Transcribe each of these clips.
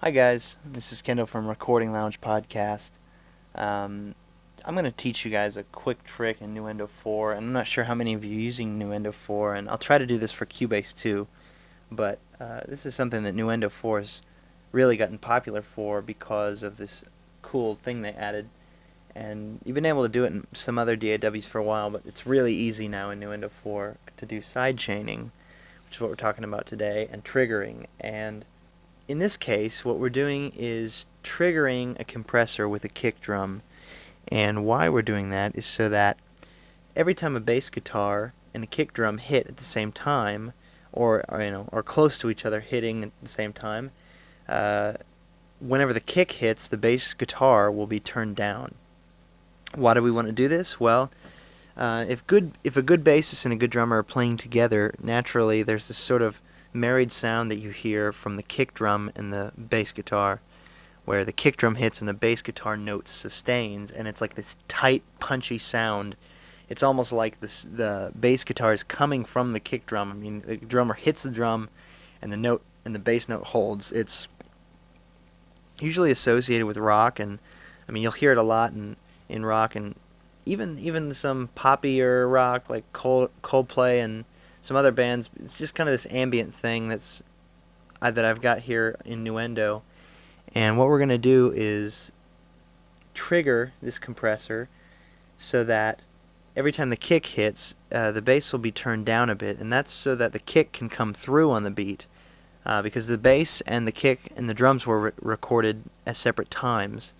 Hi guys, this is Kendall from Recordingloungepodcast. I'm going to teach you guys a quick trick in Nuendo 4, and I'm not sure how many of you are using Nuendo 4, and I'll try to do this for Cubase too, but this is something that Nuendo 4 has really gotten popular for because of this cool thing they added, and you've been able to do it in some other DAWs for a while, but it's really easy now in Nuendo 4 to do sidechaining, which is what we're talking about today, and triggering, and in this case, what we're doing is triggering a compressor with a kick drum, and why we're doing that is so that every time a bass guitar and a kick drum hit at the same time, or close to each other, hitting at the same time, whenever the kick hits, the bass guitar will be turned down. Why do we want to do this? Well, if a good bassist and a good drummer are playing together, naturally there's this sort of married sound that you hear from the kick drum and the bass guitar, where the kick drum hits and the bass guitar note sustains, and it's like this tight, punchy sound. It's almost like the bass guitar is coming from the kick drum. I mean, the drummer hits the drum, and the bass note holds. It's usually associated with rock, and I mean you'll hear it a lot in rock, and even some poppier rock like Coldplay and some other bands. It's just kind of this ambient thing that I've got here in Nuendo, and what we're going to do is trigger this compressor so that every time the kick hits, the bass will be turned down a bit, and that's so that the kick can come through on the beat, because the bass and the kick and the drums were recorded at separate times.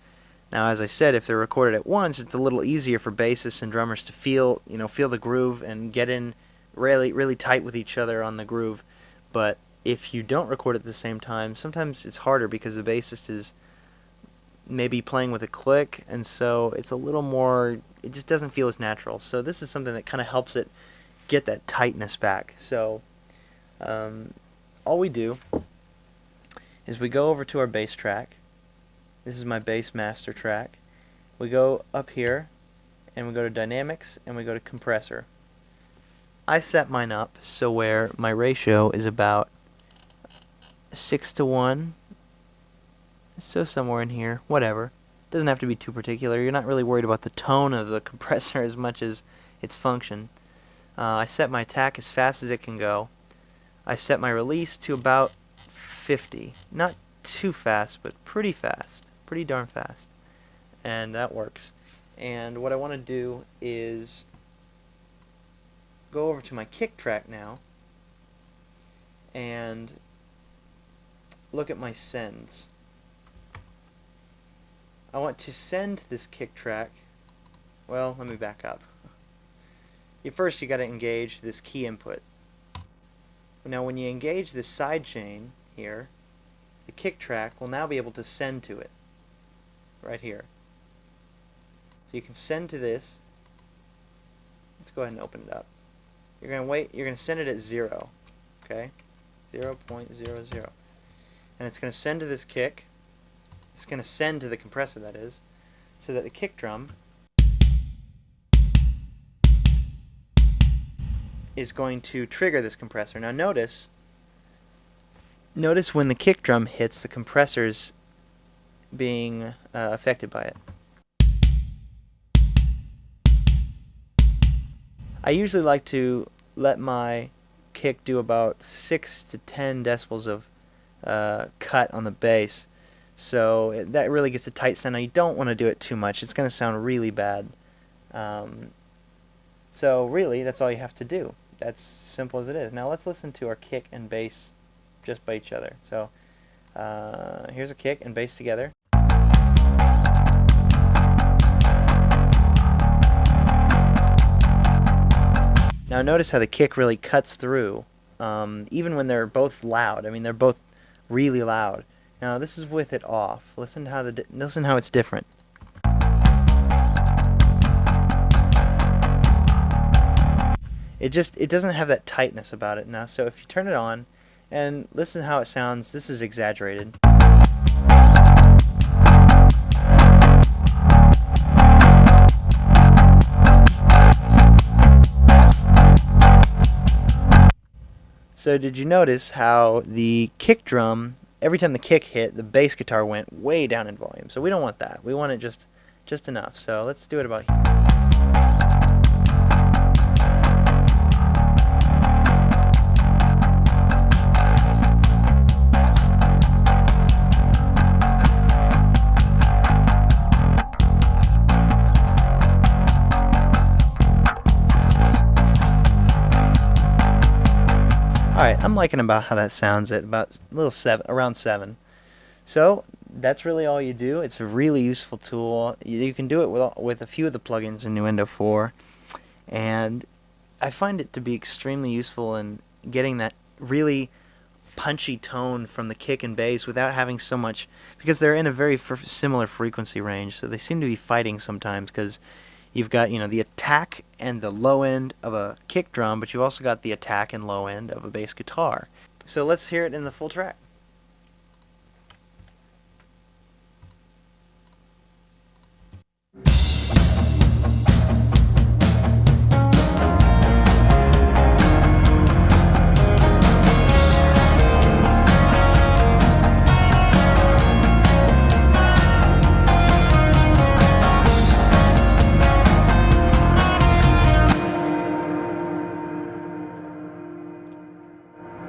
Now, as I said, if they're recorded at once, it's a little easier for bassists and drummers to feel the groove and get in really tight with each other on the groove. But if you don't record at the same time, sometimes it's harder because the bassist is maybe playing with a click, and so it's a little more, it just doesn't feel as natural. So this is something that kind of helps it get that tightness back. So all we do is we go over to our bass track. This is my bass master track. We go up here and we go to dynamics and we go to compressor. I set mine up so where my ratio is about 6:1, so somewhere in here, whatever. Doesn't have to be too particular. You're not really worried about the tone of the compressor as much as its function. I set my attack as fast as it can go. I set my release to about 50. Not too fast, but pretty fast. Pretty darn fast. And that works. And what I want to do is go over to my kick track now and look at my sends. I want to send this kick track. Well, let me back up. First you got to engage this key input. Now when you engage this side chain here, the kick track will now be able to send to it right here. So you can send to this. Let's go ahead and open it up. You're going to send it at 0, okay? 0.00. And it's going to send to this kick. It's going to send to the compressor, that is, so that the kick drum is going to trigger this compressor. Now notice when the kick drum hits, the compressor's being affected by it. I usually like to let my kick do about 6 to 10 decibels of cut on the bass, so that really gets a tight sound. Now you don't want to do it too much. It's going to sound really bad. So really, that's all you have to do. That's simple as it is. Now let's listen to our kick and bass just by each other. So here's a kick and bass together. Now notice how the kick really cuts through, even when they're both loud. I mean, they're both really loud. Now this is with it off. Listen how it's different. It doesn't have that tightness about it now. So if you turn it on and listen how it sounds, this is exaggerated. So did you notice how the kick drum every time the kick hit, the bass guitar went way down in volume. So we don't want that. We want it just enough. So let's do it about here. Alright, I'm liking about how that sounds at about around 7. So that's really all you do. It's a really useful tool. You can do it with a few of the plugins in Nuendo 4, and I find it to be extremely useful in getting that really punchy tone from the kick and bass without having so much, because they're in a very similar frequency range, so they seem to be fighting sometimes, because you've got, the attack and the low end of a kick drum, but you've also got the attack and low end of a bass guitar. So let's hear it in the full track.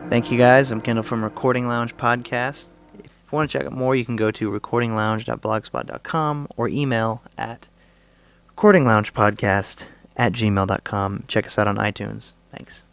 Thank you guys. I'm Kendall from Recording Lounge Podcast. If you want to check out more, you can go to recordinglounge.blogspot.com or email at recordingloungepodcast@gmail.com. Check us out on iTunes. Thanks.